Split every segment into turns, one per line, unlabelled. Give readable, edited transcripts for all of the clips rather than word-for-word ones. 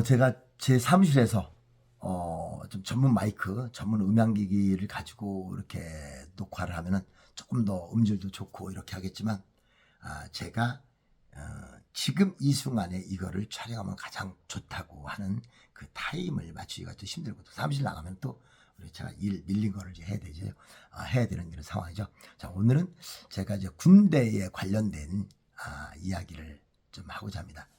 제가 제 사무실에서 좀 전문 마이크, 전문 음향기기를 가지고 이렇게 녹화를 하면은 조금 더 음질도 좋고 이렇게 하겠지만, 제가 지금 이 순간에 이거를 촬영하면 가장 좋다고 하는 그 타임을 맞추기가 또 힘들고, 또 사무실 나가면 또 우리 제가 일 밀린 거를 이제 해야 되죠. 해야 되는 이런 상황이죠. 자, 오늘은 제가 이제 군대에 관련된 이야기를 좀 하고자 합니다.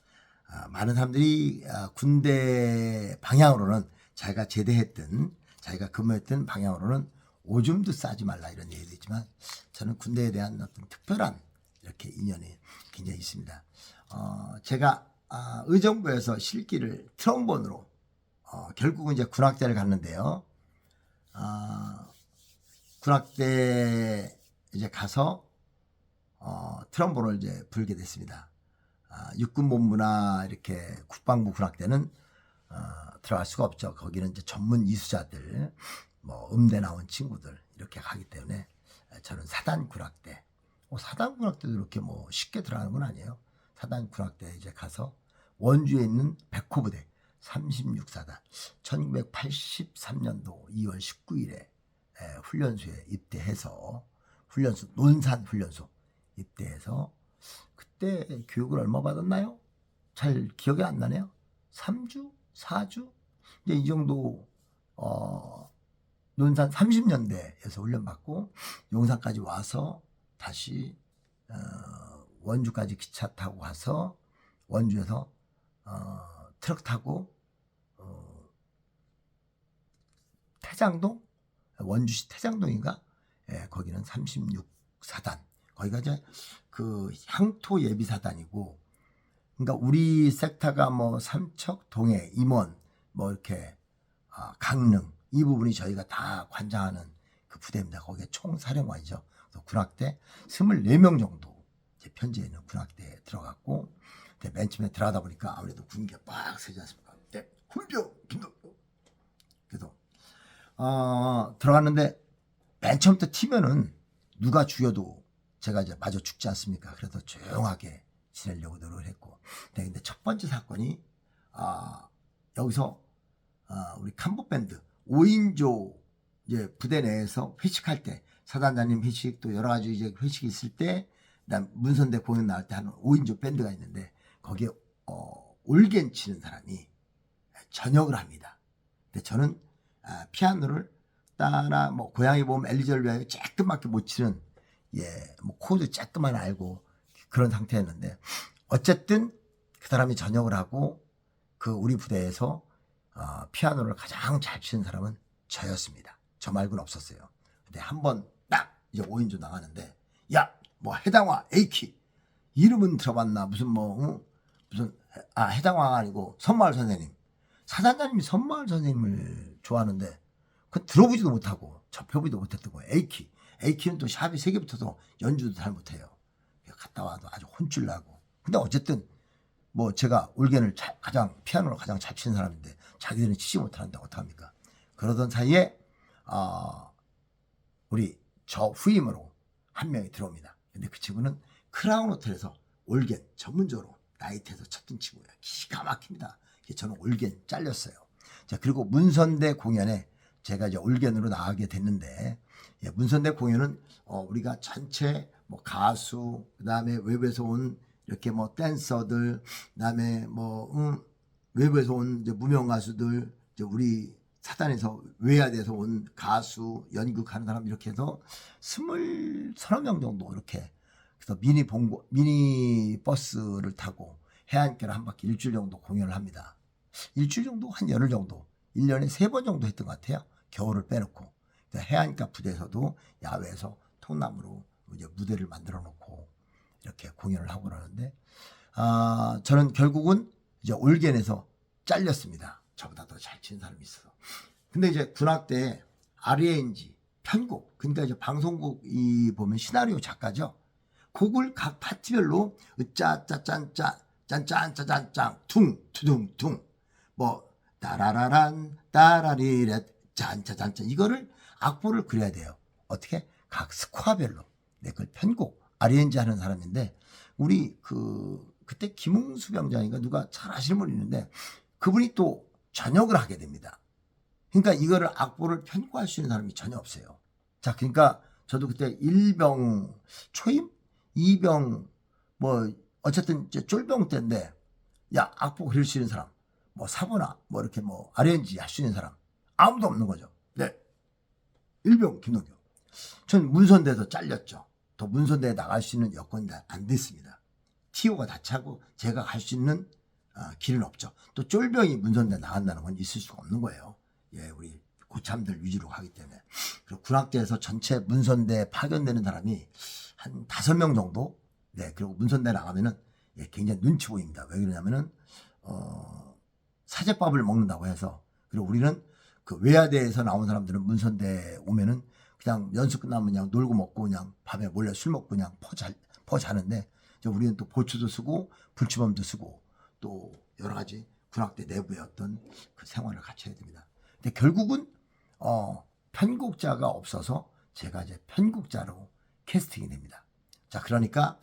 많은 사람들이 군대 방향으로는 자기가 제대했던, 자기가 근무했던 방향으로는 오줌도 싸지 말라 이런 얘기도 있지만, 저는 군대에 대한 어떤 특별한 이렇게 인연이 굉장히 있습니다. 제가 의정부에서 실기를 트럼본으로 결국은 이제 군악대를 갔는데요. 군악대 이제 가서 트럼본을 이제 불게 됐습니다. 육군본부나 이렇게 국방부 군악대는 들어갈 수가 없죠. 거기는 이제 전문 이수자들, 뭐 음대 나온 친구들 이렇게 가기 때문에 저는 사단 군악대. 사단 군악대도 이렇게 뭐 쉽게 들어가는 건 아니에요. 사단 군악대 이제 가서 원주에 있는 백호부대 36사단 1983년도 2월 19일에 훈련소에 입대해서, 훈련소 논산 훈련소 입대해서, 그때 교육을 얼마 받았나요? 잘 기억이 안 나네요. 3주? 4주? 이제 이 정도 논산 30년대에서 훈련받고 용산까지 와서 다시 원주까지 기차 타고 가서 원주에서 트럭 타고 태장동? 원주시 태장동인가? 거기는 36사단. 거기가 이제 그 향토 예비사단이고, 그러니까 우리 섹터가 뭐 삼척, 동해, 임원, 뭐 이렇게 강릉 이 부분이 저희가 다 관장하는 그 부대입니다. 거기에 총사령관이죠. 그래서 군악대 24명 정도 이제 편제해 있는 군악대에 들어갔고, 맨 처음에 들어가다 보니까 아무래도 군기가 빡 세지 않습니까? 훈병 김덕도. 그래서 들어갔는데 맨 처음부터 튀면은 누가 죽여도 제가 이제 마저 죽지 않습니까? 그래서 조용하게 지내려고 노력을 했고, 근데 첫 번째 사건이 여기서 우리 캄보밴드 5인조 이제 부대 내에서 회식할 때, 사단장님 회식 또 여러 가지 이제 회식이 있을 때, 그다음 문선대 공연 나올 때 하는 5인조 밴드가 있는데, 거기에 올겐 치는 사람이 전역을 합니다. 근데 저는 피아노를 따라 뭐 고양이 보면 엘리자를 위하여 조금밖에 못 치는, 뭐 코드 조금만 알고 그런 상태였는데, 어쨌든 그 사람이 전역을 하고 그 우리 부대에서 피아노를 가장 잘 치는 사람은 저였습니다. 저 말고는 없었어요. 근데 한 번 딱 이제 5인조 나가는데, 야, 뭐 해당화 A키 이름은 들어봤나? 무슨 무슨 해당화가 아니고 선마을 선생님, 사단장님이 선마을 선생님을 좋아하는데 그 들어보지도 못하고 접해보지도 못했던 거예요. A키는 또 샵이 3개 붙어서 연주도 잘 못해요. 갔다 와도 아주 혼쭐 나고. 근데 어쨌든 뭐 제가 올겐을 피아노를 가장 잘 치는 사람인데 자기들은 치지 못하는데 어떡합니까? 그러던 사이에 우리 저 후임으로 한 명이 들어옵니다. 근데 그 친구는 크라운 호텔에서 올겐 전문적으로 나이트에서 쳤던 친구예요. 기가 막힙니다. 저는 올겐 잘렸어요. 자, 그리고 문선대 공연에 제가 이제 올겐으로 나가게 됐는데, 문선대 공연은 우리가 전체 뭐 가수, 그다음에 외부에서 온 이렇게 뭐 댄서들, 그다음에 뭐 외부에서 온 이제 무명 가수들, 이제 우리 사단에서 외야대에서 온 가수, 연극하는 사람 이렇게 해서 20명 정도 이렇게, 그래서 미니 버스를 타고 해안가를 한 바퀴 일주일 정도 공연을 합니다. 일주일 정도, 한 열흘 정도, 1년에 3번 정도 했던 것 같아요. 겨울을 빼놓고. 해안가 부대에서도 야외에서 통나무로 이제 무대를 만들어 놓고 이렇게 공연을 하고 그러는데, 저는 결국은 이제 올겐에서 잘렸습니다. 저보다 더 잘 치는 사람이 있어서. 근데 이제 군악대에 RNG, 편곡, 그러니까 이제 방송국이 보면 시나리오 작가죠. 곡을 각 파트별로 짜짜짠짜 짠짠짜짠짠 퉁 투둥퉁 뭐 따라라란 따라리렛 짠짜짠짜, 이거를 악보를 그려야 돼요. 어떻게? 각 스코어별로. 그걸 편곡 RNG 하는 사람인데, 우리 그때 김웅수 병장인가 누가 잘 아시는 분이 있는데, 그분이 또 전역을 하게 됩니다. 그러니까 이거를 악보를 편곡할 수 있는 사람이 전혀 없어요. 자, 그러니까 저도 그때 1병 초임? 2병 뭐 어쨌든 이제 쫄병 때인데, 야, 악보 그릴 수 있는 사람, 뭐 사보나 뭐 이렇게 뭐 아레인지 할 수 있는 사람 아무도 없는 거죠. 네, 1병 김동규. 전 문선대에서 잘렸죠. 더 문선대에 나갈 수 있는 여건이 안 됐습니다. TO가 다 차고 제가 갈 수 있는 길은 없죠. 또 쫄병이 문선대 나간다는 건 있을 수가 없는 거예요. 예, 우리 고참들 위주로 가기 때문에. 그리고 군악대에서 전체 문선대 파견되는 사람이 한 5명 정도. 네, 그리고 문선대 나가면은 예, 굉장히 눈치 보입니다. 왜 그러냐면은 사제밥을 먹는다고 해서. 그리고 우리는 그 외야대에서 나온 사람들은 문선대 오면은 그냥 연습 끝나면 그냥 놀고 먹고 그냥 밤에 몰래 술 먹고 그냥 퍼 자는데, 우리는 또 보초도 쓰고 불치범도 쓰고 또 여러 가지 군악대 내부의 어떤 그 생활을 같이 해야 됩니다. 근데 결국은 편곡자가 없어서 제가 이제 편곡자로 캐스팅이 됩니다. 자, 그러니까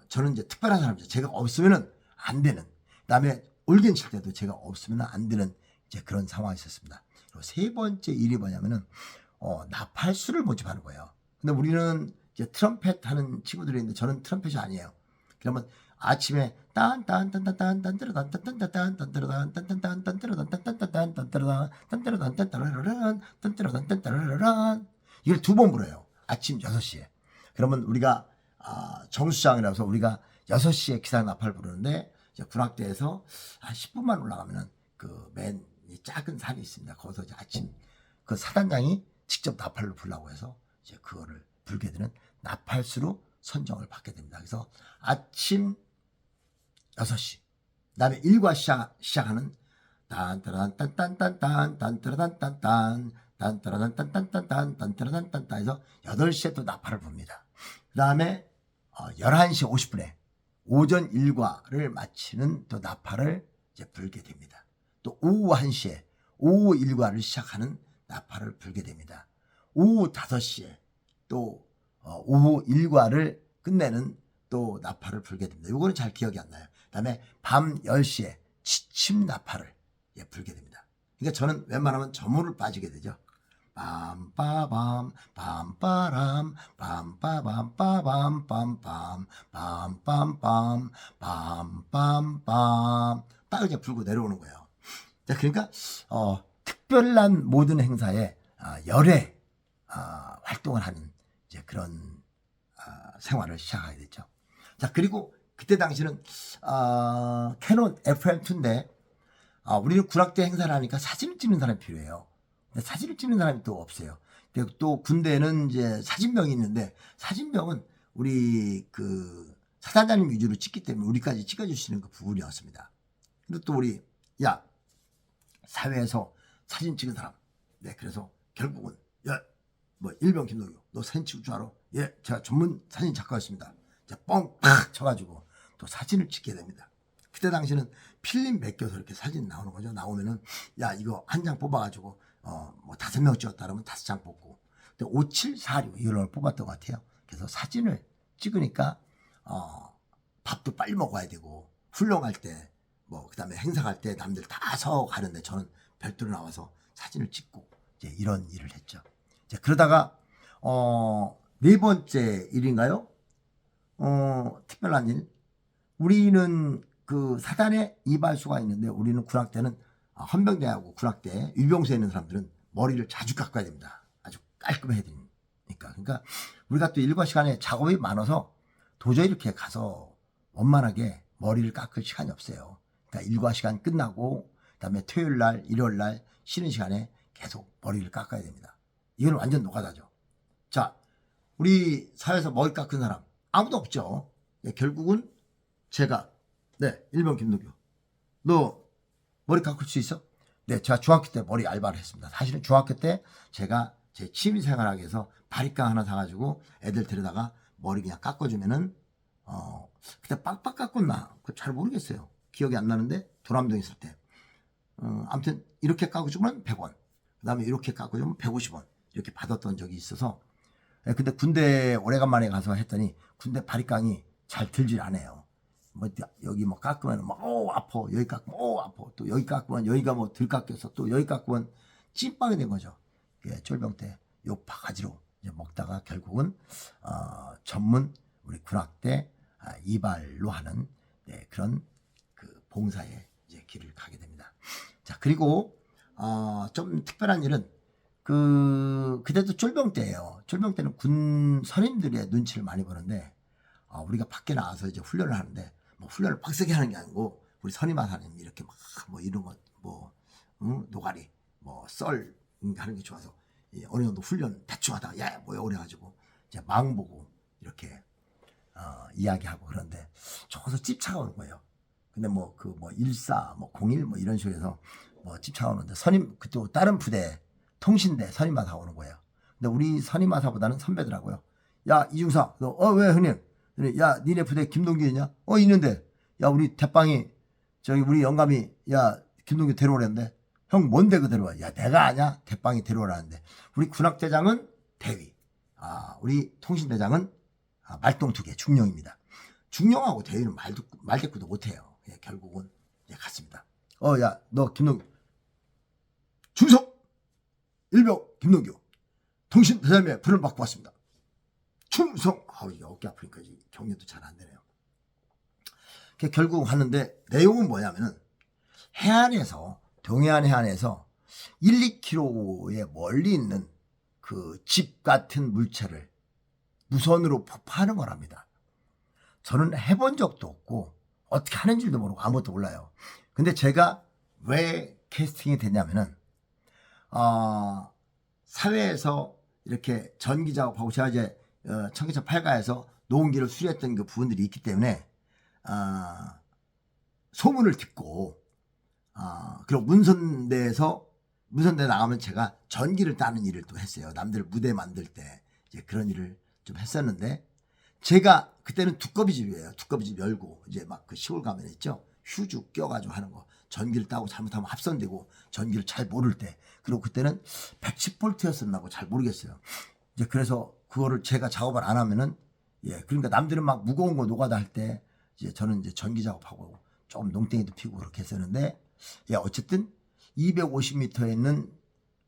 저는 이제 특별한 사람이죠. 제가 없으면은 안 되는. 그다음에 올겐 칠 때도 제가 없으면 안 되는 이제 그런 상황이 있었습니다. 그리고 세 번째 일이 뭐냐면은 나팔수를 모집하는 거예요. 근데 우리는 이제 트럼펫 하는 친구들이 있는데 저는 트럼펫이 아니에요. 그러면 아침에 이걸 2번 불어요. 아침 6시에. 그러면 우리가 정수장이라서 우리가 6시에 기상 나팔 부르는데, 이제 군악대에서 한 10분만 올라가면은 그 맨 작은 산이 있습니다. 거기서 이제 아침 그 사단장이 직접 나팔로 불라고 해서 이제 그거를 불게 되는 나팔수로 선정을 받게 됩니다. 그래서 아침 6시, 그다음에 일과 시작하는 딴따라단딴딴딴딴 딴따라단딴딴 딴따라단딴딴딴 딴따라단딴딴 해서 8시에 또 나팔을 붑니다. 그다음에 11시 50분에 오전 일과를 마치는 또 나팔을 이제 불게 됩니다. 또 오후 1시에 오후 일과를 시작하는 나팔을 불게 됩니다. 오후 5시에 또 오후 일과를 끝내는 또 나팔을 불게 됩니다. 요거는 잘 기억이 안 나요. 그다음에 밤 10시에 취침 나팔을 불게 됩니다. 그러니까 저는 웬만하면 저물을 빠지게 되죠. 빰빠밤 빰빠람 빰빠밤 빠밤 빰빰 빰빰빰 빰빰빰 딱 이제 불고 내려오는 거예요. 자, 그러니까 특별한 모든 행사에 열애 활동을 하는 이제 그런 생활을 시작하게 됐죠. 자, 그리고 그때 당시는 캐논 FM2인데 우리는 군악대 행사를 하니까 사진을 찍는 사람이 필요해요. 근데 사진을 찍는 사람이 또 없어요. 또 군대는 이제 사진병이 있는데, 사진병은 우리 그 사단장님 위주로 찍기 때문에 우리까지 찍어줄 수 있는 그 부분이었습니다. 근데 또 우리 사회에서 사진 찍은 사람. 네, 그래서 결국은 뭐 일병 김동규 너 사진 찍을 줄 알아? 예, 제가 전문 사진 작가였습니다. 뻥팍 쳐가지고 또 사진을 찍게 됩니다. 그때 당시는 필름 맡겨서 이렇게 사진 나오는 거죠. 나오면은 이거 한 장 뽑아가지고 뭐 5명 찍었다 그러면 5장 뽑고, 근데 5746 이걸 뽑았던 것 같아요. 그래서 사진을 찍으니까 밥도 빨리 먹어야 되고, 훈련할 때 뭐 그다음에 행사 갈 때 남들 다 서 가는데 저는 별도로 나와서 사진을 찍고 이제 이런 일을 했죠. 이제 그러다가 네 번째 일인가요? 특별한 일. 우리는 그 사단에 이발소가 있는데, 우리는 군악대는 헌병대하고 군악대 유병소에 있는 사람들은 머리를 자주 깎아야 됩니다. 아주 깔끔해야 되니까. 그러니까 우리가 또 일과 시간에 작업이 많아서 도저히 이렇게 가서 원만하게 머리를 깎을 시간이 없어요. 그러니까 일과 시간 끝나고 그다음에 토요일 날, 일요일 날 쉬는 시간에 계속 머리를 깎아야 됩니다. 이건 완전 노가다죠. 자, 우리 사회에서 머리 깎은 사람 아무도 없죠. 결국은 제가 1번 김동규, 너 머리 깎을 수 있어? 네, 제가 중학교 때 머리 알바를 했습니다. 사실은 중학교 때 제가 제 취미생활하기 위해서 바리깡 하나 사가지고 애들 데려다가 머리 그냥 깎아주면은 그때 빡빡 깎았나? 잘 모르겠어요. 기억이 안 나는데, 도남동 있을 때 아무튼 이렇게 깎아주면 100원, 그 다음에 이렇게 깎아주면 150원 이렇게 받았던 적이 있어서. 근데 군대 오래간만에 가서 했더니 군대 바리깡이 잘 들질 않아요. 뭐 여기 뭐 깎으면 뭐 아파, 여기 깎으면 아파, 또 여기 깎으면 여기가 뭐 덜 깎여서 또 여기 깎으면 찐빵이 된 거죠. 예, 쫄병 때 요 바가지로 이제 먹다가 결국은 전문 우리 군악대 이발로 하는 그런 그 봉사에 이제 길을 가게 됩니다. 자, 그리고 좀 특별한 일은 그때도 쫄병 때예요. 쫄병 때는 군 선임들의 눈치를 많이 보는데 우리가 밖에 나와서 이제 훈련을 하는데 뭐 훈련을 빡세게 하는 게 아니고 우리 선임하사님 이렇게 막 뭐 이런 거 노가리 뭐 썰 하는 게 좋아서 어느 정도 훈련 대충 하다가 야 뭐야 그래가지고 이제 망 보고 이렇게 이야기하고 그런데 저기서 찝차가 오는 거예요. 근데 뭐 14, 뭐 01 뭐 이런 식으로 해서 뭐 찝차가 오는데 선임 그때 다른 부대 통신대 선임하사 오는 거예요. 근데 우리 선임하사보다는 선배더라고요. 야 이중사 너 왜 형님? 야 니네 부대 김동규 있냐? 있는데 야 우리 대빵이 저기 우리 영감이 야 김동규 데려오랬는데 형 뭔데 그 데려와? 야 내가 아냐? 대빵이 데려오라는데 우리 군악대장은 대위 우리 통신대장은 말똥 2개 중령입니다. 중령하고 대위는 말대꾸도 못해요. 예, 결국은 갔습니다. 야 너 김동규 중성 일병 김동규 통신대장의 불을 받고 왔습니다. 충성. 이게 어깨 아프니까 격려도 잘 안 되네요. 결국 하는데 내용은 뭐냐면은 해안에서 동해안 해안에서 1, 2km에 멀리 있는 그 집 같은 물체를 무선으로 폭파하는 거랍니다. 저는 해본 적도 없고 어떻게 하는 줄도 모르고 아무것도 몰라요. 근데 제가 왜 캐스팅이 됐냐면은 사회에서 이렇게 전기 작업하고 제가 이제 청계천 8가에서 노은기를 수리했던 그 부분들이 있기 때문에 소문을 듣고 그리고 문선대 나가면 제가 전기를 따는 일을 또 했어요. 남들 무대 만들 때 이제 그런 일을 좀 했었는데 제가 그때는 두꺼비집이에요. 두꺼비집 열고 이제 막 그 시골 가면 있죠. 휴주 껴가지고 하는 거. 전기를 따고 잘못하면 합선되고 전기를 잘 모를 때. 그리고 그때는 110V였었나고 잘 모르겠어요. 이제 그래서 그거를 제가 작업을 안 하면은 그러니까 남들은 막 무거운 거 노가다 할 때 이제 저는 이제 전기 작업하고 좀 농땡이도 피고 그렇게 했었는데 어쨌든 250m에 있는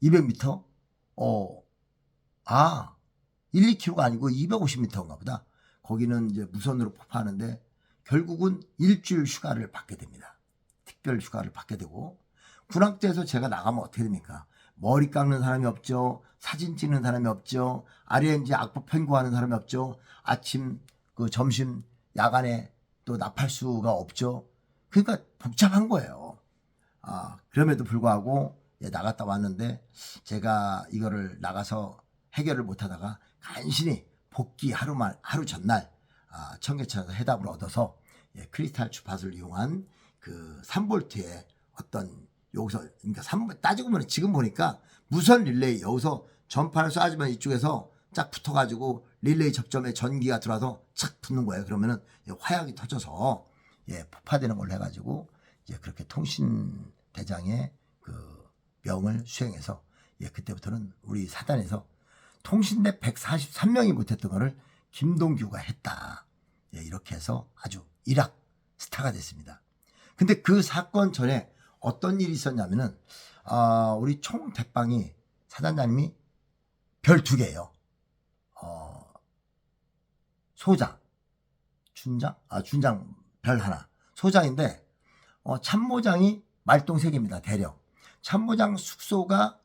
200m 1, 2km가 아니고 250m인가 보다. 거기는 이제 무선으로 폭파하는데 결국은 일주일 휴가를 받게 됩니다. 특별 휴가를 받게 되고 군악대에서 제가 나가면 어떻게 됩니까? 머리 깎는 사람이 없죠. 사진 찍는 사람이 없죠. 아래에 이제 악보 편곡하는 사람이 없죠. 아침, 점심, 야간에 또 나팔수가 없죠. 그러니까 복잡한 거예요. 그럼에도 불구하고 나갔다 왔는데 제가 이거를 나가서 해결을 못하다가 간신히 복귀 하루 전날 청계천에서 해답을 얻어서 크리스탈 주파수를 이용한 그 3V의 어떤 여기서 그러니까 따지고 보면 지금 보니까 무선 릴레이 여기서 전파를 쏴주면 이쪽에서 쫙 붙어가지고 릴레이 접점에 전기가 들어와서 착 붙는 거예요. 그러면은 화약이 터져서 폭파되는 걸로 해가지고 그렇게 통신대장의 그 명을 수행해서 그때부터는 우리 사단에서 통신대 143명이 못했던 거를 김동규가 했다. 이렇게 해서 아주 일학 스타가 됐습니다. 근데 그 사건 전에 어떤 일이 있었냐면은 우리 총 대빵이 사단장님이 별 2개예요. 소장, 준장 별 하나. 소장인데 참모장이 말똥 3개입니다. 대령. 참모장 숙소가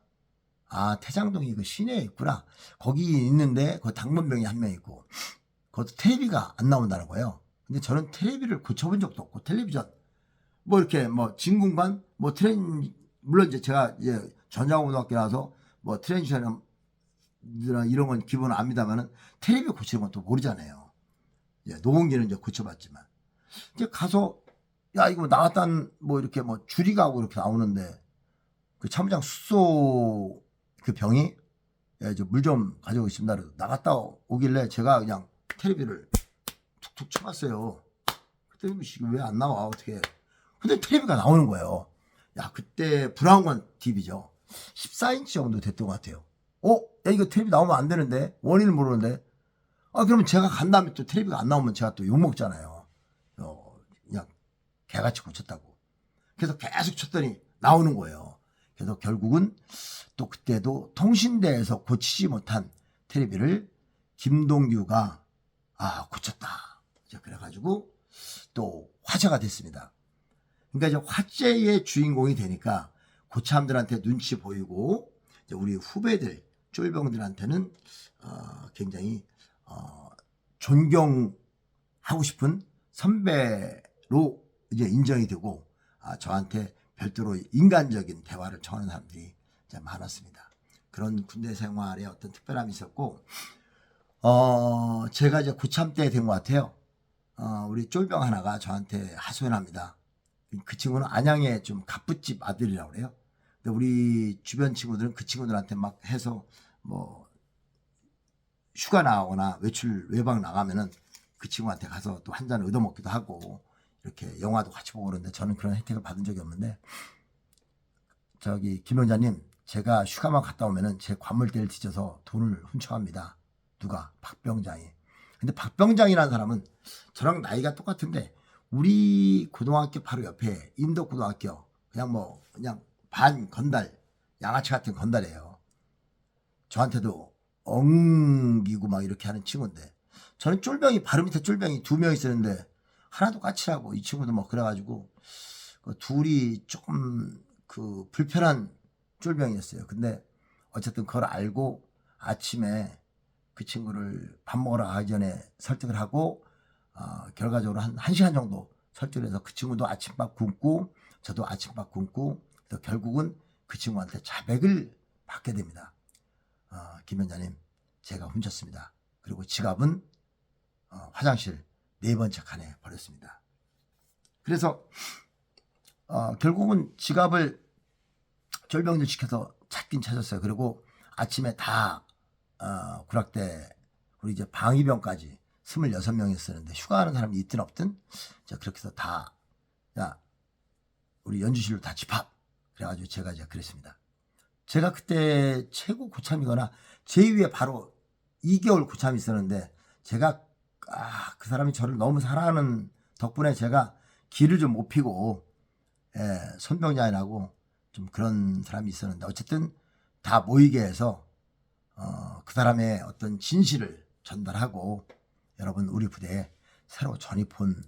태장동이 그 시내에 있구나. 거기 있는데 그 당문병이 1명 있고 그것도 텔레비가 안 나온다는 거예요. 근데 저는 텔레비를 고쳐본 적도 없고 텔레비전 뭐 이렇게 뭐 진공관 뭐 물론 이제 제가 전자고등학교 나와서 뭐 트랜지션이나 이런 건 기본 압니다만은 텔레비 고치는 건 또 모르잖아요. 노원기는 이제 고쳐봤지만 이제 가서 이거 나왔다는 뭐 이렇게 뭐 줄이 가고 이렇게 나오는데 그 참모장 숙소 그 병이 물 좀 가지고 있습니다. 그래서 나갔다 오길래 제가 그냥 텔레비를 툭툭 쳐봤어요. 그때 왜 안 나와 어떻게? 근데 텔레비가 나오는 거예요. 그때 브라운관 TV죠. 14인치 정도 됐던 것 같아요. 이거 텔레비 나오면 안 되는데 원인을 모르는데 그러면 제가 간 다음에 또 텔레비가 안 나오면 제가 또 욕먹잖아요. 개같이 고쳤다고. 그래서 계속 쳤더니 나오는 거예요. 그래서 결국은 또 그때도 통신대에서 고치지 못한 텔레비를 김동규가 고쳤다. 그래가지고 또 화제가 됐습니다. 그러니까 이제 화제의 주인공이 되니까 고참들한테 눈치 보이고 우리 후배들 쫄병들한테는 굉장히 존경하고 싶은 선배로 이제 인정이 되고 저한테 별도로 인간적인 대화를 청하는 사람들이 이제 많았습니다. 그런 군대 생활에 어떤 특별함이 있었고 제가 이제 고참 때 된 것 같아요. 우리 쫄병 하나가 저한테 하소연합니다. 그 친구는 안양의 좀 갑부집 아들이라고 그래요. 근데 우리 주변 친구들은 그 친구들한테 막 해서 뭐 휴가 나가거나 외박 나가면은 그 친구한테 가서 또 한 잔 얻어먹기도 하고 이렇게 영화도 같이 보고 그러는데 저는 그런 혜택을 받은 적이 없는데 김 원장님 제가 휴가만 갔다 오면은 제 관물대를 뒤져서 돈을 훔쳐갑니다. 누가? 박병장이. 근데 박병장이라는 사람은 저랑 나이가 똑같은데 우리 고등학교 바로 옆에 인덕고등학교 그냥 반 건달 양아치 같은 건달이에요. 저한테도 엉기고 막 이렇게 하는 친구인데 저는 쫄병이 바로 밑에 쫄병이 2명 있었는데 하나도 까칠하고 이 친구도 뭐 그래가지고 둘이 조금 그 불편한 쫄병이었어요. 근데 어쨌든 그걸 알고 아침에 그 친구를 밥 먹으러 가기 전에 설득을 하고 결과적으로 한 1시간 정도 설득을 해서 그 친구도 아침밥 굶고 저도 아침밥 굶고 결국은 그 친구한테 자백을 받게 됩니다. 김 원장님 제가 훔쳤습니다. 그리고 지갑은 화장실 4번째 칸에 버렸습니다. 그래서 결국은 지갑을 절병들 시켜서 찾긴 찾았어요. 그리고 아침에 다 구락대 우리 이제 방위병까지 26명이었었는데 휴가하는 사람이 있든 없든 그렇게 해서 다 우리 연주실로 다 집합. 그래가지고 제가 이제 그랬습니다. 제가 그때 최고 고참이거나 제 위에 바로 2개월 고참이 있었는데 제가 그 사람이 저를 너무 사랑하는 덕분에 제가 길을 좀 못 피고 손병장이라고 좀 그런 사람이 있었는데 어쨌든 다 모이게 해서 그 사람의 어떤 진실을 전달하고 여러분 우리 부대에 새로 전입 온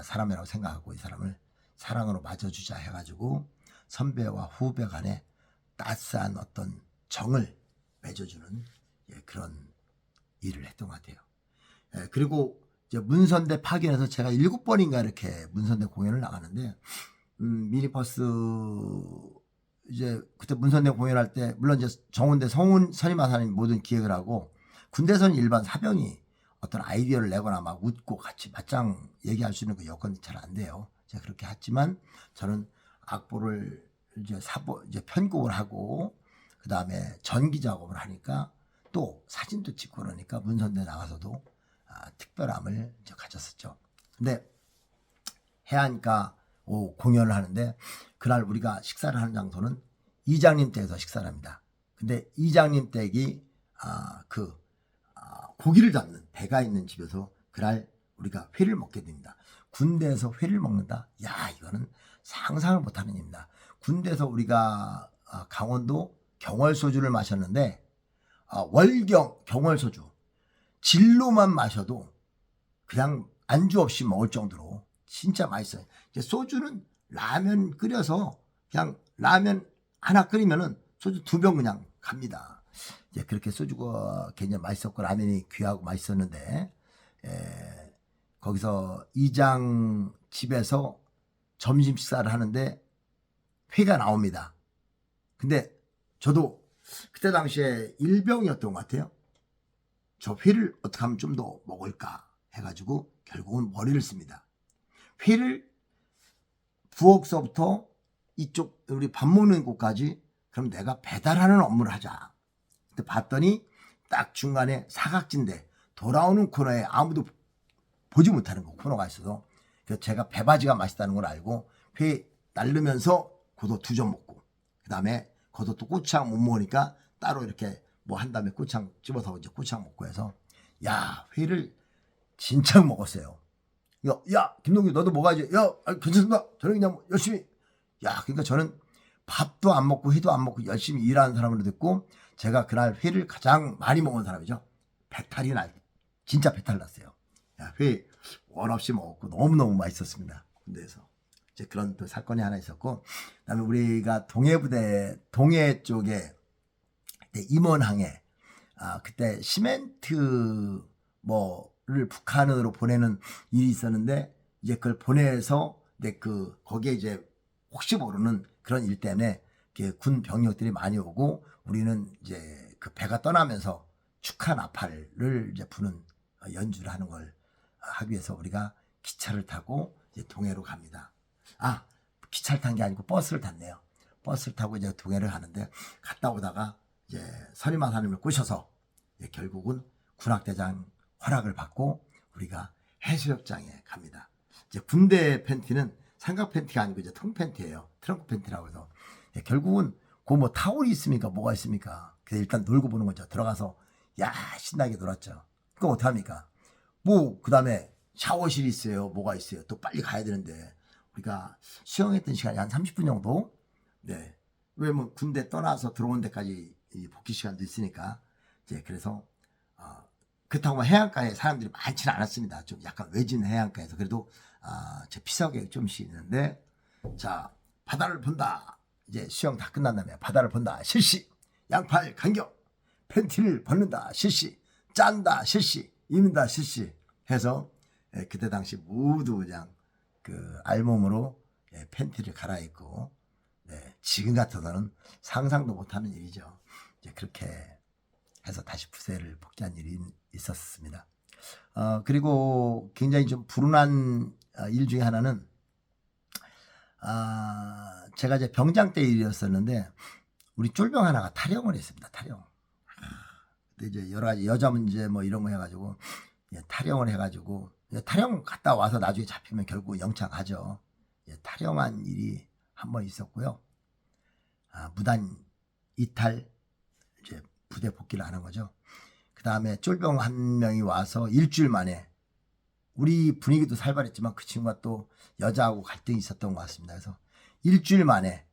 사람이라고 생각하고 이 사람을 사랑으로 맞아주자 해가지고 선배와 후배 간에 따스한 어떤 정을 맺어주는 그런 일을 했던 것 같아요. 그리고 이제 문선대 파견에서 제가 7번인가 이렇게 문선대 공연을 나가는데 미니버스 이제 그때 문선대 공연할 때 물론 이제 정운대 선임하사님 모든 기획을 하고 군대에서는 일반 사병이 어떤 아이디어를 내거나 막 웃고 같이 맞짱 얘기할 수 있는 그 여건이 잘 안 돼요. 제가 그렇게 했지만 저는 악보를 이제 편곡을 하고 그 다음에 전기 작업을 하니까 또 사진도 찍고 그러니까 문선대 나가서도 특별함을 이제 가졌었죠. 근데 해안가 공연을 하는데 그날 우리가 식사를 하는 장소는 이장님 댁에서 식사를 합니다. 근데 이장님 댁이 고기를 잡는 배가 있는 집에서 그날 우리가 회를 먹게 됩니다. 군대에서 회를 먹는다? 야, 이거는 상상을 못하는 일입니다. 군대에서 우리가 강원도 경월소주를 마셨는데 월경 경월소주 진로만 마셔도 그냥 안주 없이 먹을 정도로 진짜 맛있어요. 이제 소주는 라면 끓여서 그냥 라면 하나 끓이면은 소주 2병 그냥 갑니다. 이제 그렇게 소주가 굉장히 맛있었고 라면이 귀하고 맛있었는데 거기서 이장 집에서 점심 식사를 하는데 회가 나옵니다. 근데 저도 그때 당시에 일병이었던 것 같아요. 저 회를 어떻게 하면 좀 더 먹을까 해가지고 결국은 머리를 씁니다. 회를 부엌서부터 이쪽 우리 밥 먹는 곳까지 그럼 내가 배달하는 업무를 하자. 근데 봤더니 딱 중간에 사각지인데 돌아오는 코너에 아무도 보지 못하는 거 코너가 있어서 그래서 제가 배바지가 맛있다는 걸 알고 회 날르면서 고도 2점 먹고 그 다음에 거기서 또 꼬치향 못 먹으니까 따로 이렇게 뭐 한 다음에 꼬치향 집어서 이제 꼬치향 먹고 해서 야 회를 진짜 먹었어요. 야 김동규 너도 먹어야지. 야 괜찮습니다. 저는 그냥 열심히. 야 그러니까 저는 밥도 안 먹고 회도 안 먹고 열심히 일하는 사람으로 됐고 제가 그날 회를 가장 많이 먹은 사람이죠. 배탈이 진짜 배탈 났어요. 야, 회 원 없이 먹었고 너무너무 맛있었습니다. 군대에서. 이제 그런 또 사건이 하나 있었고 그다음에 우리가 동해 쪽에 임원항에 그때 시멘트 뭐를 북한으로 보내는 일이 있었는데 이제 그걸 보내서 거기에 이제 혹시 모르는 그런 일 때문에 군 병력들이 많이 오고 우리는 이제 그 배가 떠나면서 축하 나팔을 이제 부는 연주를 하는 걸 하기 위해서 우리가 기차를 타고 이제 동해로 갑니다. 기차를 탄 게 아니고 버스를 탔네요. 버스를 타고 이제 동해를 가는데 갔다 오다가 이제 선임하사님을 꼬셔서 결국은 군악대장 허락을 받고 우리가 해수욕장에 갑니다. 이제 군대 팬티는 삼각 팬티가 아니고 이제 통 팬티예요. 트렁크 팬티라고 해서 결국은 뭐 타올이 있습니까? 뭐가 있습니까? 그래서 일단 놀고 보는 거죠. 들어가서 신나게 놀았죠. 그럼 어떡합니까? 그 다음에 샤워실이 있어요. 뭐가 있어요. 또 빨리 가야 되는데 우리가 수영했던 시간이 한 30분 정도. 네. 왜냐면 군대 떠나서 들어온 데까지 복귀 시간도 있으니까 이제 그래서 그렇다고 해안가에 사람들이 많지는 않았습니다. 좀 약간 외진 해안가에서 그래도 제 피서객이 좀씩 있는데 자 바다를 본다. 이제 수영 다 끝난 다음에 바다를 본다. 실시. 양팔 간격. 팬티를 벗는다. 실시. 짠다. 실시. 입는다. 실시. 해서 그때 당시 모두 그냥 그 알몸으로 팬티를 갈아입고 지금 같아서는 상상도 못하는 일이죠. 이제 그렇게 해서 다시 부대를 복귀한 일이 있었습니다. 그리고 굉장히 좀 불운한 일 중에 하나는 제가 이제 병장 때 일이었었는데 우리 쫄병 하나가 탈영을 했습니다. 탈영. 근데 이제 여러 가지 여자 문제 뭐 이런 거 해가지고 탈영을 해가지고 탈영 갔다 와서 나중에 잡히면 결국 영창하죠. 탈영한 일이 한 번 있었고요. 무단 이탈 이제 부대 복귀를 하는 거죠. 그 다음에 쫄병 한 명이 와서 일주일 만에 우리 분위기도 살벌했지만 그 친구가 또 여자하고 갈등이 있었던 것 같습니다. 그래서 일주일 만에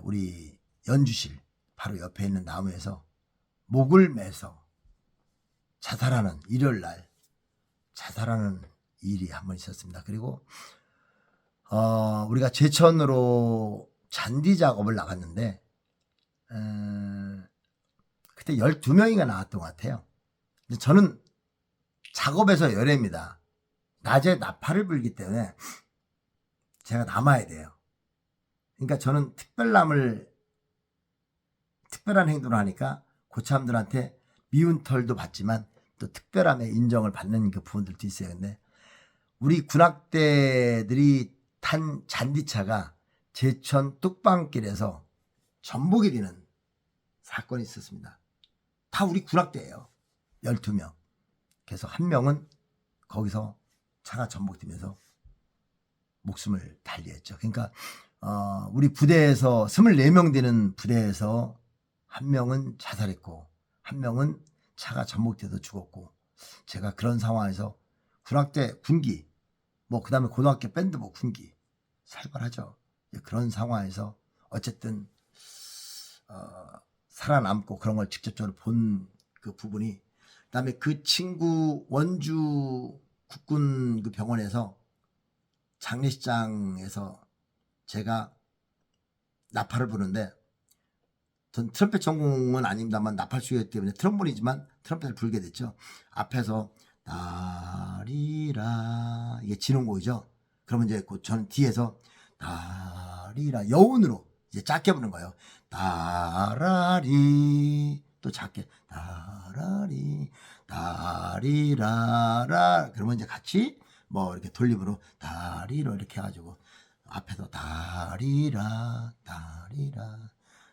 우리 연주실 바로 옆에 있는 나무에서 목을 매서 자살하는 일요일 날 자살하는 일이 한 번 있었습니다. 그리고 우리가 제천으로 잔디 작업을 나갔는데 그때 12명이가 나왔던 것 같아요. 근데 저는 작업에서 열애입니다. 낮에 나팔을 불기 때문에 제가 남아야 돼요. 그러니까 저는 특별한 행동을 하니까 고참들한테 미운 털도 받지만 또 특별함의 인정을 받는 그 부분들도 있어요. 근데 우리 군악대들이 탄 잔디차가 제천 뚝방길에서 전복이 되는 사건이 있었습니다. 다 우리 군악대예요. 12명. 그래서 한 명은 거기서 차가 전복되면서 목숨을 달리했죠. 그러니까 우리 부대에서 24명 되는 부대에서 한 명은 자살했고 한 명은 차가 전복돼서 죽었고 제가 그런 상황에서 군악대 군기 그 다음에 고등학교 밴드부 군기 살벌하죠. 그런 상황에서 어쨌든 살아남고 그런 걸 직접적으로 본 그 부분이 그다음에 그 친구 원주 국군 그 병원에서 장례식장에서 제가 나팔을 부는데 전 트럼펫 전공은 아닙니다만 나팔 수요였기 때문에 트럼본이지만 트럼펫을 불게 됐죠. 앞에서 다리라 이게 진홍곡이죠. 그러면 이제 저는 뒤에서 다리라 여운으로 이제 작게 부는 거예요. 다라리 또 작게 다라리 다리라라 그러면 이제 같이 이렇게 돌림으로 다리로 이렇게 해가지고 앞에서 다리라 다리라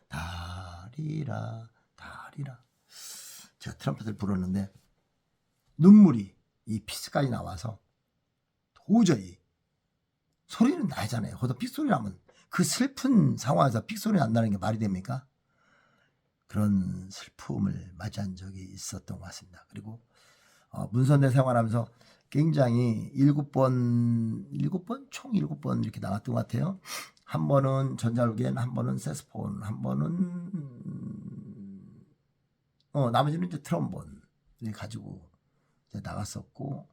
다리라 다리라 제가 트럼펫을 불었는데 눈물이 이 피스까지 나와서 도저히 소리는 나잖아요. 거기서 픽소리 나면 그 슬픈 상황에서 픽소리 난다는 게 말이 됩니까? 그런 슬픔을 맞이한 적이 있었던 것 같습니다. 그리고 문선대 생활하면서 굉장히 7번, 총 7번 이렇게 나갔던 것 같아요. 한 번은 전자올겐, 한 번은 색소폰, 한 번은 나머지는 이제 트럼본 가지고 이제 나갔었고,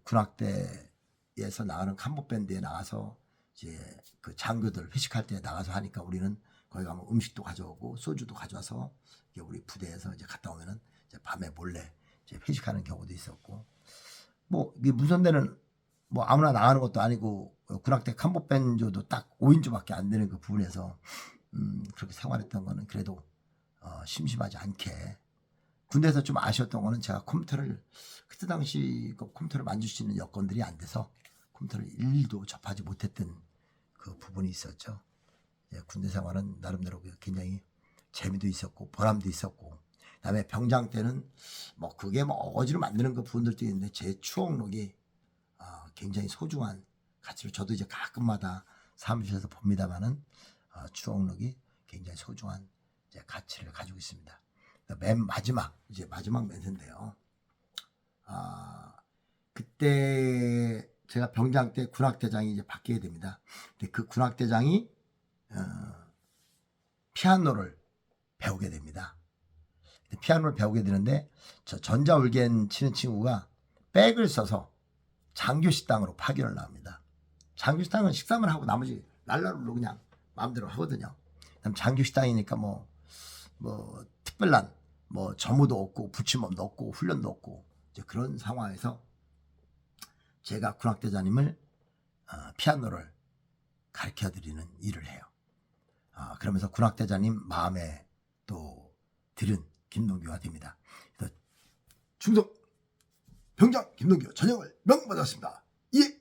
군악대에서 나가는 캄보 밴드에 나가서 이제 그 장교들 회식할 때 나가서 하니까 우리는 거기 가면 음식도 가져오고 소주도 가져와서 이제 우리 부대에서 이제 갔다 오면은 이제 밤에 몰래 이제 회식하는 경우도 있었고, 뭐 이게 문선대는 뭐 아무나 나가는 것도 아니고 군악대 캄보 밴드도 딱 5인조밖에 안 되는 그 부분에서 그렇게 생활했던 거는 그래도 심심하지 않게. 군대에서 좀 아쉬웠던 거는 제가 컴퓨터를 그때 당시 그 컴퓨터를 만질 수 있는 여건들이 안 돼서 컴퓨터를 일일도 접하지 못했던 그 부분이 있었죠. 예, 군대 생활은 나름대로 굉장히 재미도 있었고 보람도 있었고, 그다음에 병장 때는 뭐 그게 뭐 어거지로 만드는 그 부분들도 있는데 제 추억록이 굉장히 소중한 가치를, 저도 이제 가끔마다 사무실에서 봅니다만은 추억록이 굉장히 소중한 이제 가치를 가지고 있습니다. 맨 마지막, 이제 마지막 멘트인데요. 그때 제가 병장 때 군악대장이 이제 바뀌게 됩니다. 근데 그 군악대장이 피아노를 배우게 됩니다. 피아노를 배우게 되는데 저 전자올겐 치는 친구가 백을 써서 장교식당으로 파견을 나옵니다. 장교식당은 식사만 하고 나머지 랄라룰로 그냥 마음대로 하거든요. 그다음 장교식당이니까 뭐 특별한 뭐 점호도 없고 부침업도 없고 훈련도 없고 이제 그런 상황에서 제가 군악대장님을 피아노를 가르쳐 드리는 일을 해요. 그러면서 군악대장님 마음에 또 들은 김동규가 됩니다. 그래서 충성 병장 김동규 전역을 명받았습니다. 예,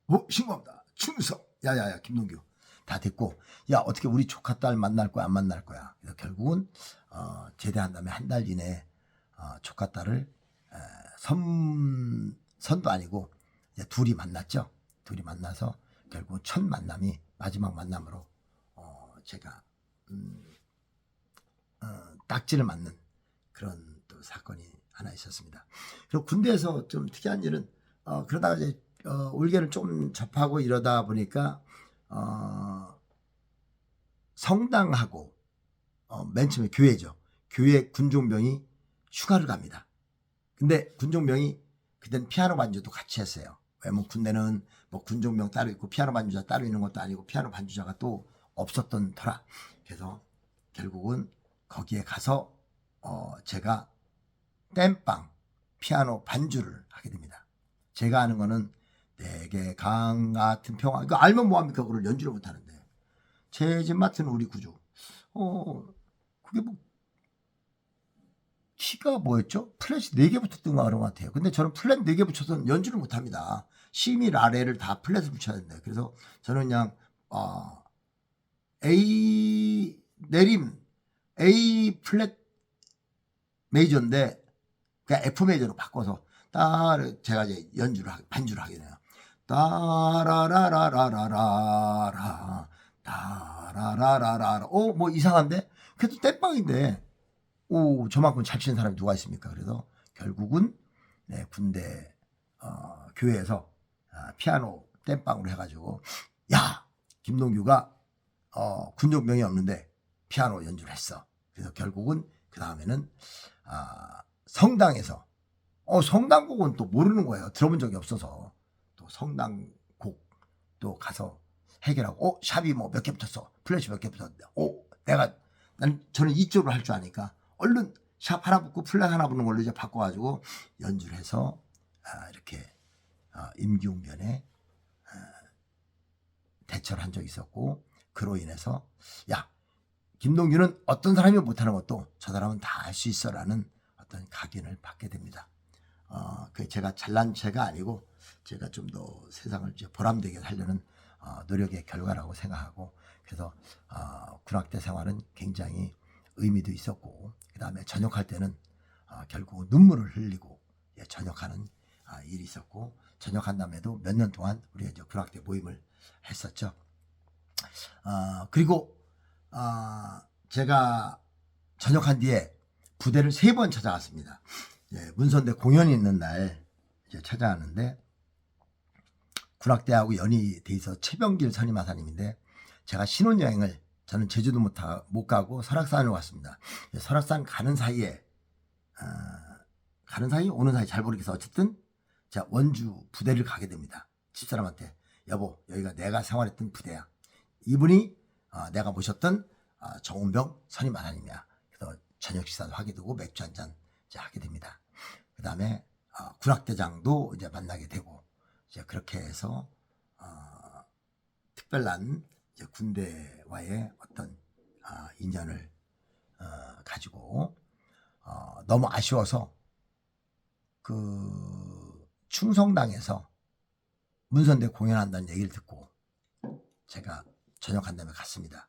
뭐 신고합니다. 충성. 야야야 김동규 다 됐고, 야 어떻게 우리 조카 딸 만날 거야 안 만날 거야. 그래서 결국은 제대한 다음에 한 달 이내에 조카 딸을 선도 아니고 이제 둘이 만났죠. 둘이 만나서 결국 첫 만남이 마지막 만남으로 제가 딱지를 맞는 그런 또 사건이 하나 있었습니다. 그리고 군대에서 좀 특이한 일은 그러다가 이제 올게를 좀 접하고 이러다 보니까 성당하고 맨 처음에 교회죠. 교회 군종병이 휴가를 갑니다. 근데 군종병이 그때는 피아노 반주도 같이 했어요. 왜냐면 군대는 뭐 군종병 따로 있고 피아노 반주자 따로 있는 것도 아니고 피아노 반주자가 또 없었던 터라. 그래서 결국은 거기에 가서 제가 땜빵 피아노 반주를 하게 됩니다. 제가 아는 거는 내게 강 같은 평화, 이거 알면 뭐합니까? 그걸 연주를 못하는데. 제 집 맡은 우리 구주, 그게 뭐 키가 뭐였죠? 플랫이 4개 붙었던 거 그런 것 같아요. 근데 저는 플랫 4개 붙여서 연주를 못합니다. 시미 라레를 다 플랫을 붙여야 되는데, 그래서 저는 그냥 A 내림 A 플랫 메이저인데 그냥 F 메이저로 바꿔서 제가 이제 반주를 하게 돼요. 따라라라라라라라 따라라라라라. 뭐 이상한데? 그래도 땜빵인데 저만큼 잘 치는 사람이 누가 있습니까? 그래서 결국은 군대 교회에서 피아노 땜빵으로 해가지고, 야 김동규가 군종병이 없는데 피아노 연주를 했어. 그래서 결국은 그 다음에는 성당에서 성당곡은 또 모르는 거예요. 들어본 적이 없어서. 또 성당곡 또 가서 해결하고, 샵이 뭐 몇 개 붙었어, 플래시 몇 개 붙었는데 저는 이쪽으로 할 줄 아니까 얼른 샵 하나 붙고 플랫 하나 붙는 걸로 이제 바꿔가지고 연주를 해서 이렇게 임기응변에 대처를 한 적이 있었고, 그로 인해서 야 김동규는 어떤 사람이 못하는 것도 저 사람은 다 할 수 있어라는 어떤 각인을 받게 됩니다. 그 제가 잘난 체가 아니고 제가 좀 더 세상을 이제 보람되게 살려는 노력의 결과라고 생각하고, 그래서 군악대 생활은 굉장히 의미도 있었고, 그 다음에 전역할 때는 결국 눈물을 흘리고 전역하는 일이 있었고, 전역한 다음에도 몇 년 동안 우리가 이제 군악대 모임을 했었죠. 그리고 제가 전역한 뒤에 부대를 3번 찾아갔습니다. 문선대 공연이 있는 날 이제 찾아왔는데 군악대하고 연이 돼 있어 최병길 선임하사님인데 제가 신혼여행을 저는 제주도 못 가고 설악산을 왔습니다. 설악산 가는 사이에 오는 사이 잘 모르겠어. 어쨌든 제가 원주 부대를 가게 됩니다. 집사람한테 여보 여기가 내가 생활했던 부대야. 이분이 내가 모셨던 정운병 선임하사님이야. 그래서 저녁 식사도 하게 되고 맥주 한잔 하게 됩니다. 그 다음에 군악대장도 이제 만나게 되고 이제 그렇게 해서 특별한 이제 군대와의 어떤 인연을 가지고 너무 아쉬워서 그 충성당에서 문선대 공연한다는 얘기를 듣고 제가 전역한 다음에 갔습니다.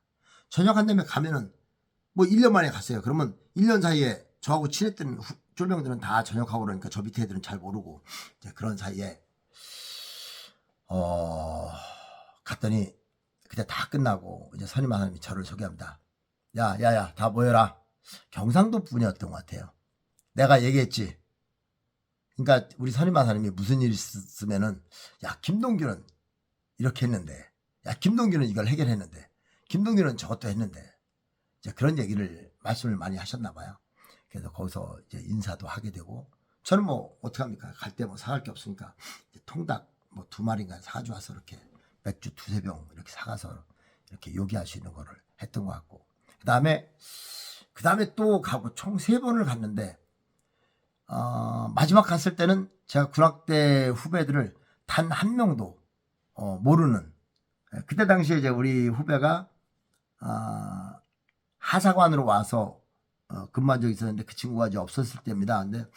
전역한 다음에 가면은 뭐 1년 만에 갔어요. 그러면 1년 사이에 저하고 친했던 쫄병들은 다 전역하고 그러니까 저 밑에 애들은 잘 모르고 이제 그런 사이에 갔더니 그때 다 끝나고 이제 선임하사님이 저를 소개합니다. 야야야 다 모여라. 경상도 분이었던 것 같아요. 내가 얘기했지. 그러니까 우리 선임하사님이 무슨 일이 있으면은 야 김동규는 이렇게 했는데 야 김동규는 이걸 해결했는데 김동규는 저것도 했는데 이제 그런 얘기를 말씀을 많이 하셨나 봐요. 그래서 거기서 이제 인사도 하게 되고 저는 뭐 어떡합니까? 갈 때 뭐 사갈 게 없으니까 통닭 뭐 2마리인가 사가지고 와서 이렇게 맥주 2~3병 이렇게 사가서 이렇게 요기할 수 있는 거를 했던 것 같고 그 다음에 또 가고 총 3번을 갔는데 마지막 갔을 때는 제가 군악대 후배들을 단 한 명도 모르는 그때 당시에 이제 우리 후배가 하사관으로 와서 근무한 적이 있었는데 그 친구가 이제 없었을 때입니다. 근데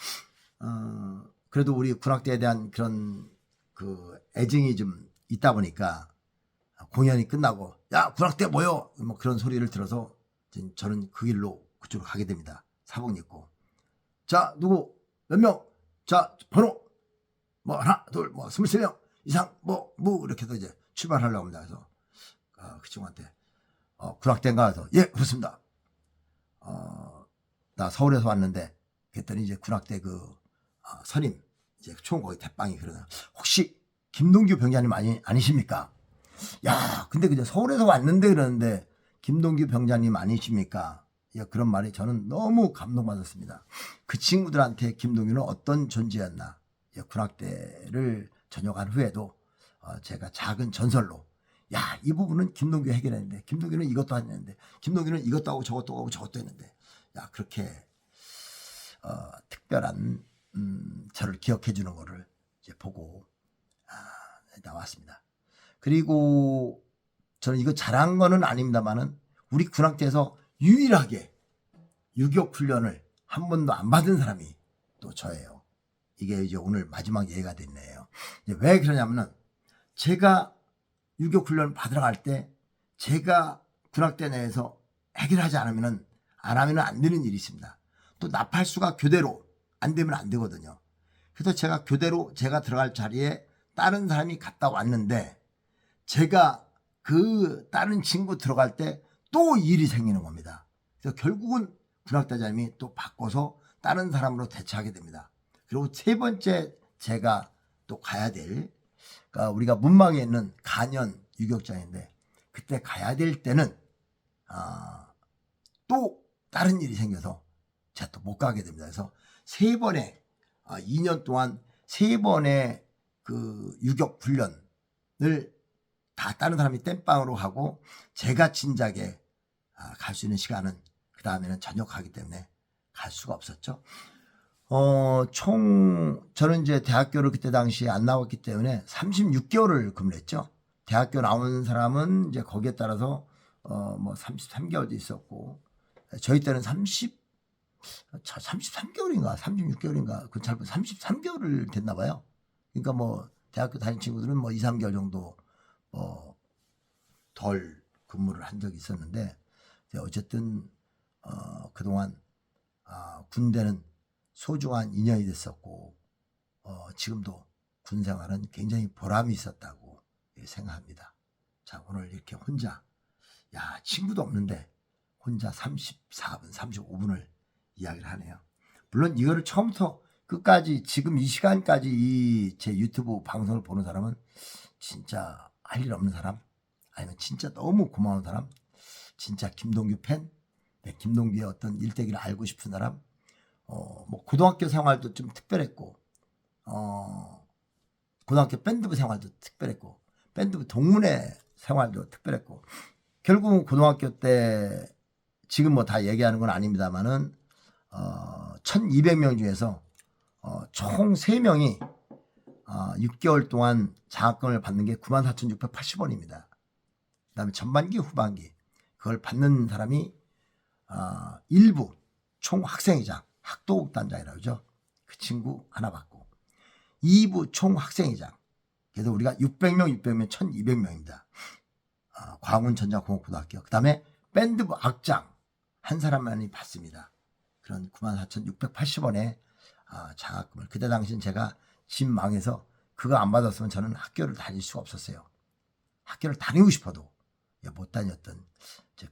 그래도 우리 군악대에 대한 그런 그 애증이 좀 있다 보니까 공연이 끝나고 야 군악대 모여 뭐 그런 소리를 들어서 저는 그 길로 그쪽으로 가게 됩니다. 사복 입고 자 누구 몇 명 자 번호 뭐 하나 둘 뭐 23명 이상 뭐 이렇게 해서 이제 출발하려고 합니다. 그래서 그 친구한테 군악대인가 해서 예 그렇습니다. 나 서울에서 왔는데 그랬더니 이제 군악대 그 선임 이제 총 거기 대빵이 그러나 혹시 김동규 병장님 아니십니까? 야 근데 그냥 서울에서 왔는데 그러는데 김동규 병장님 아니십니까? 그런 말이 저는 너무 감동받았습니다. 그 친구들한테 김동규는 어떤 존재였나 군악대를 전역한 후에도 제가 작은 전설로 야 이 부분은 김동규 해결했는데 김동규는 이것도 했는데 김동규는 이것도 하고 저것도 했는데 야 그렇게 특별한 저를 기억해 주는 거를 이제 보고 나왔습니다. 그리고 저는 이거 잘한 거는 아닙니다만은 우리 군악대에서 유일하게 유격 훈련을 한 번도 안 받은 사람이 또 저예요. 이게 이제 오늘 마지막 예가 됐네요. 왜 그러냐면은 제가 유격 훈련 받으러 갈 때 제가 군악대 내에서 해결하지 않으면은 안 하면은 안 되는 일이 있습니다. 또 나팔수가 교대로 안 되면 안 되거든요. 그래서 제가 교대로 제가 들어갈 자리에 다른 사람이 갔다 왔는데 제가 그 다른 친구 들어갈 때 또 일이 생기는 겁니다. 그래서 결국은 군악대장님이 또 바꿔서 다른 사람으로 대처하게 됩니다. 그리고 3번째 제가 또 가야 될 그러니까 우리가 문망에 있는 간현 유격장인데 그때 가야 될 때는 또 다른 일이 생겨서 제가 또 못 가게 됩니다. 그래서 3번의 2년 동안 3번의 그 유격 훈련을 다 다른 사람이 땜빵으로 하고 제가 진작에 갈 수 있는 시간은 그 다음에는 전역하기 때문에 갈 수가 없었죠. 총 저는 이제 대학교를 그때 당시에 안 나왔기 때문에 36개월을 근무를 했죠. 대학교 나온 사람은 이제 거기에 따라서 뭐 33개월도 있었고 저희 때는 33개월인가 36개월인가 그 잘 33개월을 됐나 봐요. 그러니까 뭐 대학교 다닌 친구들은 뭐 2~3개월 정도 덜 근무를 한 적이 있었는데 어쨌든 그동안 군대는 소중한 인연이 됐었고 지금도 군 생활은 굉장히 보람이 있었다고 생각합니다. 자 오늘 이렇게 혼자 친구도 없는데 혼자 34분 35분을 이야기를 하네요. 물론 이거를 처음부터 끝까지 지금 이 시간까지 이 제 유튜브 방송을 보는 사람은 진짜 할 일 없는 사람, 아니면 진짜 너무 고마운 사람, 진짜 김동규 팬, 네, 김동규의 어떤 일대기를 알고 싶은 사람, 뭐 고등학교 생활도 좀 특별했고, 고등학교 밴드부 생활도 특별했고, 밴드부 동문회 생활도 특별했고, 결국은 고등학교 때 지금 뭐 다 얘기하는 건 아닙니다만은 1200명 중에서 총 3명이 6개월 동안 장학금을 받는 게 94,680원입니다. 그 다음에 전반기 후반기 그걸 받는 사람이 일부 총학생회장 학도단장이라고 그러죠. 그 친구 하나 받고 2부 총학생회장 그래서 우리가 600명 1200명입니다. 광운전자공업고등학교 그 다음에 밴드부 악장 한 사람만이 받습니다. 그런 94,680원의 장학금을 그때 당시엔 제가 집 망해서 그거 안 받았으면 저는 학교를 다닐 수가 없었어요. 학교를 다니고 싶어도 못 다녔던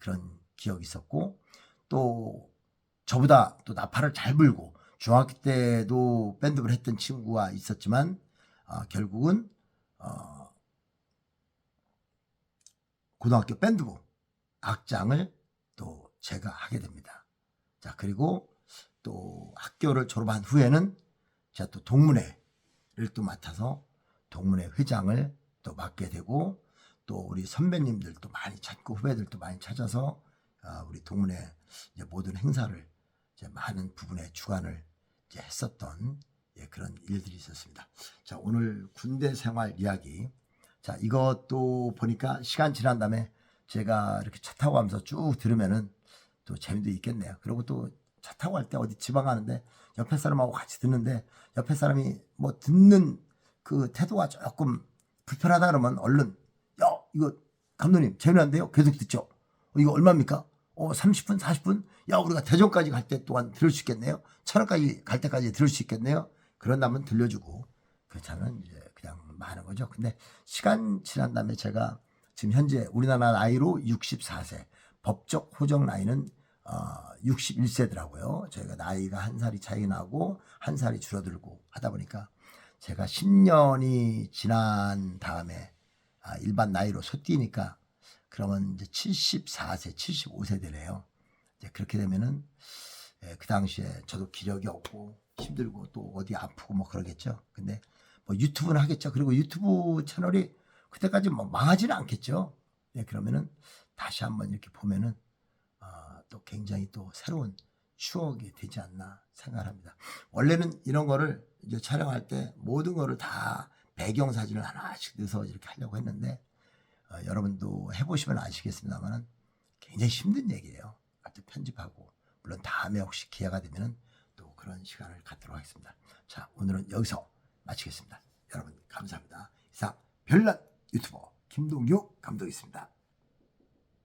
그런 기억이 있었고 또 저보다 또 나팔을 잘 불고 중학교 때도 밴드를 했던 친구가 있었지만 결국은 고등학교 밴드부 악장을 또 제가 하게 됩니다. 자 그리고 또 학교를 졸업한 후에는 제가 또 동문회를 또 맡아서 동문회 회장을 또 맡게 되고 또 우리 선배님들도 많이 찾고 후배들도 많이 찾아서 우리 동문회 이제 모든 행사를 이제 많은 부분에 주관을 이제 했었던 그런 일들이 있었습니다. 자 오늘 군대 생활 이야기. 자 이것도 보니까 시간 지난 다음에 제가 이렇게 차 타고 가면서 쭉 들으면은 또 재미도 있겠네요. 그리고 또 차 타고 갈 때 어디 지방 가는데 옆에 사람하고 같이 듣는데 옆에 사람이 뭐 듣는 그 태도가 조금 불편하다 그러면 얼른 야 이거 감독님 재미난데요? 계속 듣죠. 이거 얼마입니까? 30분 40분? 야 우리가 대전까지 갈 때 동안 들을 수 있겠네요. 천안까지 갈 때까지 들을 수 있겠네요. 그런다면 들려주고 그렇다면 이제 그냥 많은 거죠. 근데 시간 지난 다음에 제가 지금 현재 우리나라 나이로 64세 법적 호적 나이는 61세더라고요. 저희가 나이가 한 살이 차이 나고 한 살이 줄어들고 하다 보니까 제가 10년이 지난 다음에 일반 나이로 솟뛰니까 그러면 이제 74세, 75세 되네요. 이제 그렇게 되면은 그 당시에 저도 기력이 없고 힘들고 또 어디 아프고 뭐 그러겠죠. 근데 뭐 유튜브는 하겠죠. 그리고 유튜브 채널이 그때까지 뭐 망하지는 않겠죠. 그러면은 다시 한번 이렇게 보면은 또 굉장히 또 새로운 추억이 되지 않나 생각합니다. 원래는 이런 거를 이제 촬영할 때 모든 거를 다 배경 사진을 하나씩 넣어서 이렇게 하려고 했는데 여러분도 해보시면 아시겠습니다만 굉장히 힘든 얘기예요. 또 편집하고 물론 다음에 혹시 기회가 되면 또 그런 시간을 갖도록 하겠습니다. 자 오늘은 여기서 마치겠습니다. 여러분 감사합니다. 이상 별난 유튜버 김동규 감독이었습니다.